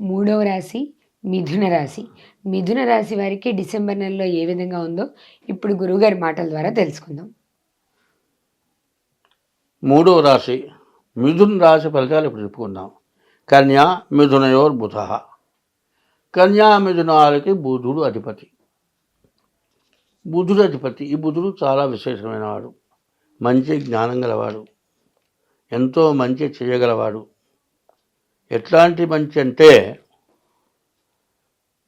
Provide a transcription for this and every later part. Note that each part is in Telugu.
మూడవ రాశి మిథున రాశి. మిథున రాశి వారికి డిసెంబర్ నెలలో ఏ విధంగా ఉందో ఇప్పుడు గురువుగారి మాటల ద్వారా తెలుసుకుందాం. మూడవ రాశి మిథున రాశి ఫలితాలు ఇప్పుడు చెప్పుకుందాం. కన్యా మిథునయోర్ బుధ. కన్యా మిథునాలకి బుధుడు అధిపతి. ఈ బుధుడు చాలా విశేషమైన వాడు, మంచి జ్ఞానం గలవాడు, ఎంతో మంచి చేయగలవాడు. ఎట్లాంటి మంచి అంటే,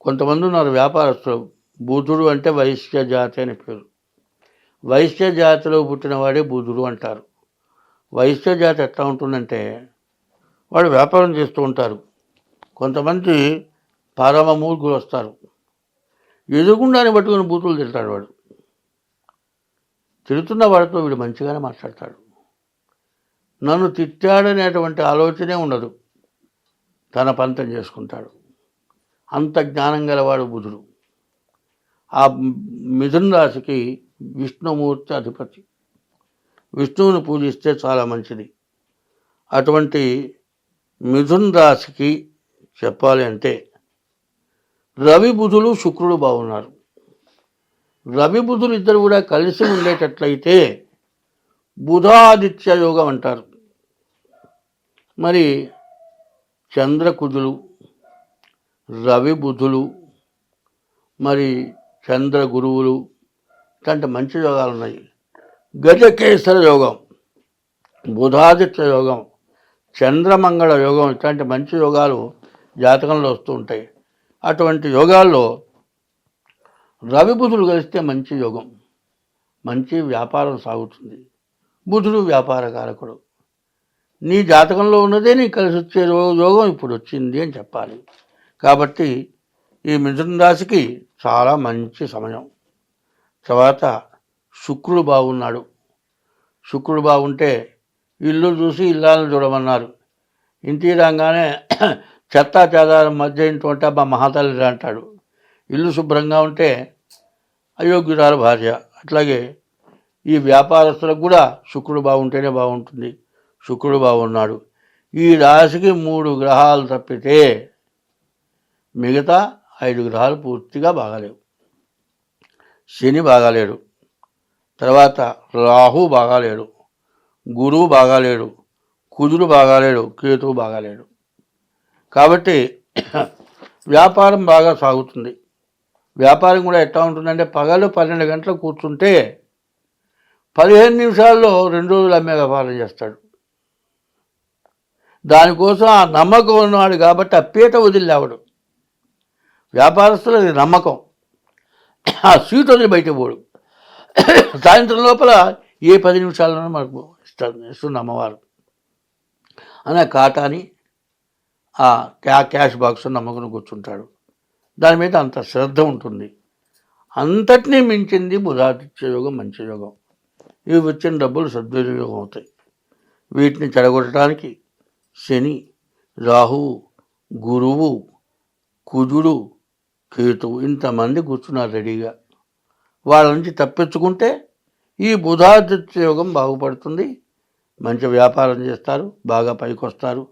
కొంతమంది ఉన్నారు వ్యాపారస్తులు, బుధుడు అంటే వైశ్య జాతి అని పేరు. వైశ్య జాతిలో పుట్టినవాడే బుధుడు అంటారు. వైశ్య జాతి ఎట్లా ఉంటుందంటే, వాడు వ్యాపారం చేస్తూ ఉంటారు. కొంతమంది పరమ మూర్ఖులు వస్తారు, ఎదుగుండాన్ని పట్టుకుని బూతులు తిడతాడు. వాడు తిడుతున్న వాడితో వీడు మంచిగానే మాట్లాడతాడు. నన్ను తిట్టాడనేటువంటి ఆలోచనే ఉండదు, తన పంతం చేసుకుంటాడు. అంత జ్ఞానం గలవాడు బుధుడు. ఆ మిథున రాశికి విష్ణుమూర్తి అధిపతి. విష్ణువుని పూజిస్తే చాలా మంచిది. అటువంటి మిథున రాశికి చెప్పాలి అంటే, రవి బుధులు శుక్రుడు బాగున్నారు. రవి బుధులు ఇద్దరు కూడా కలిసి ఉండేటట్లయితే బుధాదిత్య యోగం అంటారు. మరి చంద్రకుజులు, రవి బుధులు, మరి చంద్ర గురువులు ఇట్లాంటి మంచి యోగాలు ఉన్నాయి. గజకేసర యోగం, బుధాదిత్య యోగం, చంద్రమంగళ యోగం ఇట్లాంటి మంచి యోగాలు జాతకంలో వస్తూ ఉంటాయి. అటువంటి యోగాల్లో రవి బుధులు కలిస్తే మంచి యోగం, మంచి వ్యాపారం సాగుతుంది. బుధుడు వ్యాపారకారకుడు. నీ జాతకంలో ఉన్నదే నీ కలిసి వచ్చే యోగం ఇప్పుడు వచ్చింది అని చెప్పాలి. కాబట్టి ఈ మిథున రాశికి చాలా మంచి సమయం. తర్వాత శుక్రుడు బాగున్నాడు. శుక్రుడు బాగుంటే ఇల్లు చూసి ఇల్లాలను చూడమన్నారు. ఇంటికి రాగానే చెత్త చెదారం మధ్య ఇంటి ఉంటే మా మహాతల్లి అంటాడు. ఇల్లు శుభ్రంగా ఉంటే అయోగ్యురాలు భార్య. అట్లాగే ఈ వ్యాపారస్తులకు కూడా శుక్రుడు బాగుంటేనే బాగుంటుంది. శుక్రుడు బాగున్నాడు. ఈ రాశికి 3 గ్రహాలు తప్పితే మిగతా 5 గ్రహాలు పూర్తిగా బాగాలేవు. శని బాగాలేడు, తర్వాత రాహు బాగాలేడు, గురువు బాగాలేడు, కుజుడు బాగాలేడు, కేతువు బాగాలేడు. కాబట్టి వ్యాపారం బాగా సాగుతుంది. వ్యాపారం కూడా ఎట్లా ఉంటుందంటే, పగలు 12 గంటలు కూర్చుంటే 15 నిమిషాల్లో 2 రోజులు అమ్మే వ్యాపారం చేస్తాడు. దానికోసం ఆ నమ్మకం ఉన్నవాడు కాబట్టి ఆ పీట వదిలేవాడు. వ్యాపారస్తులు అది నమ్మకం. ఆ సీట్ వదిలి బయటకు పోడు. సాయంత్రం లోపల ఏ 10 నిమిషాల్లోనూ మనకు ఇస్తుంది అమ్మవారు అని ఆ కాటాని ఆ క్యాష్ బాక్స్ నమ్మకం కూర్చుంటాడు. దాని మీద అంత శ్రద్ధ ఉంటుంది. అంతటినీ మించింది బుధాదిత్య యోగం, మంచి యోగం. ఇవి వచ్చిన డబ్బులు సద్వినియోగం అవుతాయి. వీటిని చెడగొట్టడానికి శని, రాహువు, గురువు, కుజుడు, కేతువు ఇంతమంది కూర్చున్నారు రెడీగా. వాళ్ళ నుంచి తప్పించుకుంటే ఈ బుధాదిత్య యోగం బాగుపడుతుంది. మంచి వ్యాపారం చేస్తారు, బాగా పైకి వస్తారు.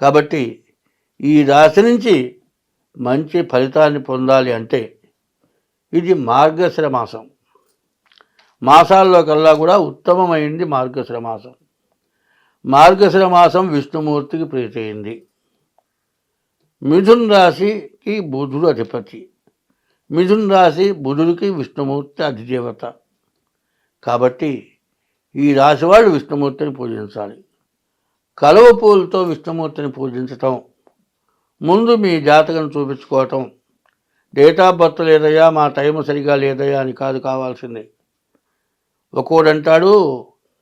కాబట్టి ఈ రాశి నుంచి మంచి ఫలితాన్ని పొందాలి అంటే ఇది మార్గశిర మాసం. మాసాల్లో కల్లా కూడా ఉత్తమమైంది మార్గశిర మాసం. మార్గశిర మాసం విష్ణుమూర్తికి ప్రీతయింది. మిథున రాశికి బుధుడు అధిపతి. మిథున రాశి బుధుడికి విష్ణుమూర్తి అధిదేవత. కాబట్టి ఈ రాశి వాళ్ళు విష్ణుమూర్తిని పూజించాలి. కలువ పూలతో విష్ణుమూర్తిని పూజించటం, ముందు మీ జాతకం చూపించుకోవటం. డేట్ ఆఫ్ బర్త్ లేదయ్యా, మా టైం సరిగా లేదయ్యా అని కాదు కావాల్సింది. ఒక్కోడంటాడు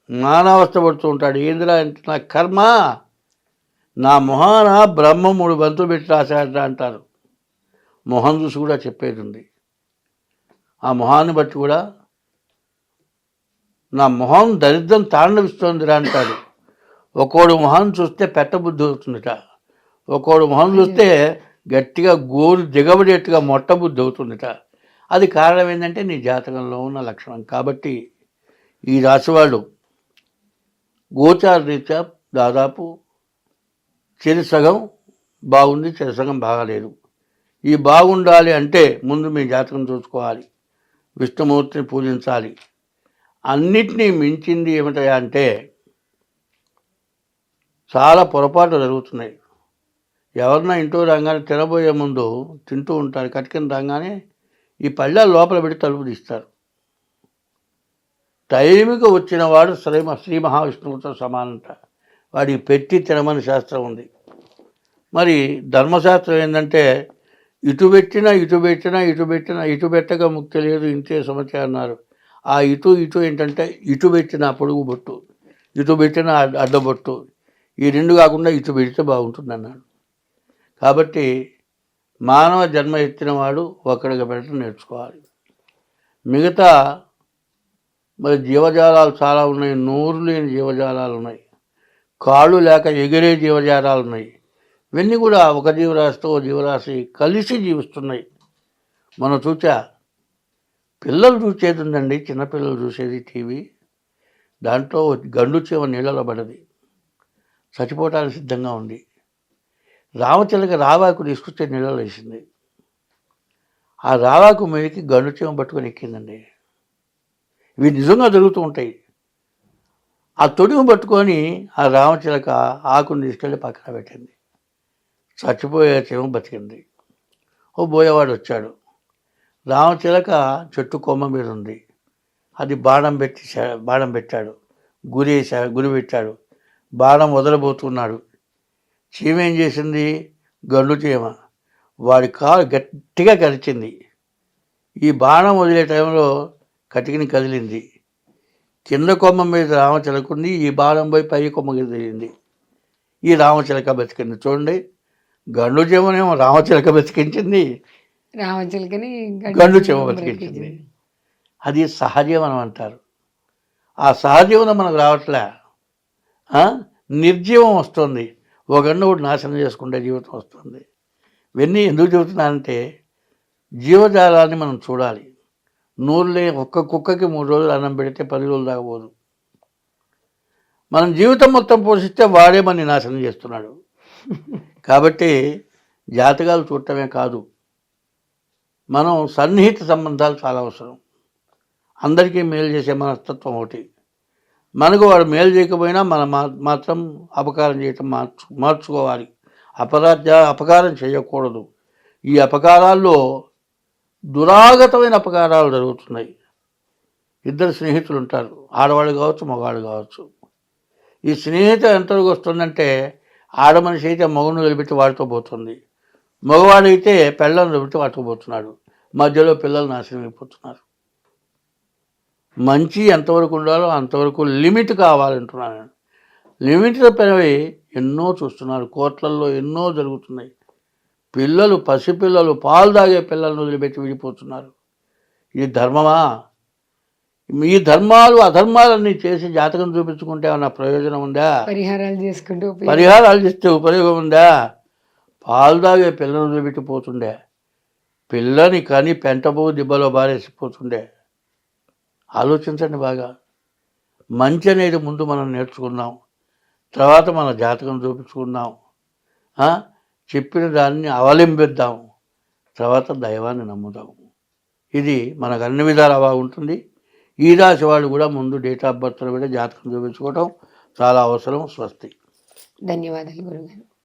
నానావస్థ పడుతూ ఉంటాడు. ఏందిరా నా కర్మ, నా మొహాన బ్రహ్మ 3 బంతులు పెట్టి రాశాడ అంటారు. మొహం చూసి కూడా చెప్పేది ఉంది. ఆ మొహాన్ని బట్టి కూడా నా మొహం దరిద్రం తాండవిస్తోందిరా అంటాడు. ఒక్కోడు మొహం చూస్తే పెట్టబుద్ధి అవుతుందిట, ఒక్కోడు మొహం చూస్తే గట్టిగా గోరు దిగబడేట్టుగా మొట్టబుద్ధి అవుతుందిట. అది కారణం ఏంటంటే నీ జాతకంలో ఉన్న లక్షణం. కాబట్టి ఈ రాశివాళ్ళు గోచార రీత్యా దాదాపు చెరి సగం బాగుంది, సగం బాగాలేదు. ఈ బాగుండాలి అంటే ముందు మీ జాతకం చూసుకోవాలి, విష్ణుమూర్తిని పూజించాలి. అన్నిటినీ మించింది ఏమిటయా అంటే చాలా పొరపాట్లు జరుగుతున్నాయి. ఎవరన్నా ఇంటూ రాగానే తినబోయే ముందు తింటూ ఉంటారు, కటికిన రాగానే ఈ పళ్ళాలు లోపల పెట్టి తలుపు తీస్తారు. టైంకి వచ్చిన వాడు శ్రీ మహావిష్ణువుతో సమానంట. వాడికి పెట్టి తినమని శాస్త్రం ఉంది. మరి ధర్మశాస్త్రం ఏంటంటే ఇటు పెట్టినా ఇటు పెట్టక ముక్తి లేదు, ఇంతే సమస్య అన్నారు. ఆ ఇటు ఏంటంటే ఇటు పెట్టిన పొడుగు బొట్టు, ఇటు పెట్టిన అడ్డబొట్టు, ఈ రెండు కాకుండా ఇటు పెడితే బాగుంటుంది అన్నాడు. కాబట్టి మానవ జన్మ ఎత్తిన వాడు ఒక్కడిగా పెట్టడం నేర్చుకోవాలి. మిగతా మరి జీవజాలాలు చాలా ఉన్నాయి, నోరు లేని జీవజాలాలు ఉన్నాయి, కాళ్ళు లేక ఎగిరే జీవజాలాలు ఉన్నాయి. ఇవన్నీ కూడా ఒక జీవరాశితో ఒక జీవరాశి కలిసి జీవిస్తున్నాయి. మనం పిల్లలు చూసేది ఉందండి, చిన్నపిల్లలు చూసేది టీవీ. దాంట్లో గండు చీమ నీళ్ళలో పడది, చచ్చిపోవటానికి సిద్ధంగా ఉంది. రామచిలక రావాకు తీసుకొచ్చే నీళ్ళలో వేసింది. ఆ రావాకు మీదకి గండు చీమ పట్టుకొని ఎక్కిందండి. ఇవి నిజంగా జరుగుతూ ఉంటాయి. ఆ తొడిము పట్టుకొని ఆ రామచిలక ఆకుని తీసుకెళ్ళి పక్కన పెట్టింది. చచ్చిపోయే చీమ బతికింది. ఓ బోయేవాడు వచ్చాడు. రామచిలక చెట్టు కొమ్మ మీద ఉంది. అది బాణం పెట్టాడు, గురి పెట్టాడు. బాణం వదలబోతున్నాడు. చీమ ఏం చేసింది? గండు చీమ వాడి కాలు గట్టిగా కరిచింది. ఈ బాణం వదిలే టైంలో కటికిని కదిలింది. కింద కొమ్మ మీద రామచిలక ఉంది, ఈ బాణం పోయి పై కొమ్మకి తగిలింది. ఈ రామచిలక బతికింది. చూడండి, గండు చీమనేమో రామచిలక బతికించింది, రామచిలకని గండు చీమ బతికించింది. అది సహజీవనం అంటారు. ఆ సహజీవనం మనకు రావట్లే, నిర్జీవం వస్తుంది. ఒక గండు కూడా నాశనం చేసుకుంటే జీవితం వస్తుంది. ఇవన్నీ ఎందుకు చెబుతున్నానంటే జీవజాలాన్ని మనం చూడాలి. నూరులే ఒక్క కుక్కకి 3 రోజులు అన్నం పెడితే 10 రోజులు దాకపోదు. మనం జీవితం మొత్తం పోషిస్తే వాడే మనని నాశనం చేస్తున్నాడు. కాబట్టి జాతకాలు చూడటమే కాదు, మనం సన్నిహిత సంబంధాలు చాలా అవసరం. అందరికీ మేలు చేసే మనస్తత్వం ఒకటి. మనకు వాడు మేలు చేయకపోయినా మనం మాత్రం అపకారం చేయటం మార్చుకోవాలి. అపకారం చేయకూడదు. ఈ అపకారాల్లో దురాగతమైన అపకారాలు జరుగుతున్నాయి. 2 స్నేహితులు ఉంటారు, ఆడవాళ్ళు కావచ్చు, మగవాళ్ళు కావచ్చు. ఈ స్నేహితం ఎంతవరకు వస్తుందంటే ఆడమనిషి అయితే మగను వదిలిపెట్టి వాడితో పోతుంది, మగవాడైతే పెళ్ళను వదిలిపెట్టి వాటితో పోతున్నాడు. మధ్యలో పిల్లలు నాశనం అయిపోతున్నారు. మంచి ఎంతవరకు ఉండాలో అంతవరకు లిమిట్ కావాలంటున్నాను. లిమిట్ తప్పినవి ఎన్నో చూస్తున్నారు. కోట్లల్లో ఎన్నో జరుగుతున్నాయి. పసిపిల్లలు పాలు తాగే పిల్లలను వదిలిపెట్టి విడిపోతున్నారు. ఇది ధర్మమా? ఈ ధర్మాలు అధర్మాలన్నీ చేసి జాతకం చూపించుకుంటే ఏమన్నా ప్రయోజనం ఉందా? పరిహారాలు చేస్తే ఉపయోగం ఉందా? పాలు తాగే పిల్లలను వదిలిపెట్టిపోతుండే, పిల్లని కానీ పెంటబో దిబ్బలో బారేసిపోతుండే. ఆలోచించండి బాగా. మంచి అనేది ముందు మనం నేర్చుకుందాం, తర్వాత మన జాతకం చూపించుకుందాం, చెప్పిన దాన్ని అవలంబిద్దాం, తర్వాత దైవాన్ని నమ్ముదాం. ఇది మనకు అన్ని విధాలా బాగుంటుంది. ఈ రాశి వాళ్ళు కూడా ముందు డేట్ ఆఫ్ బర్త్లో కూడా జాతకం చూపించుకోవడం చాలా అవసరం. స్వస్తి. ధన్యవాదాలు గురుగారు.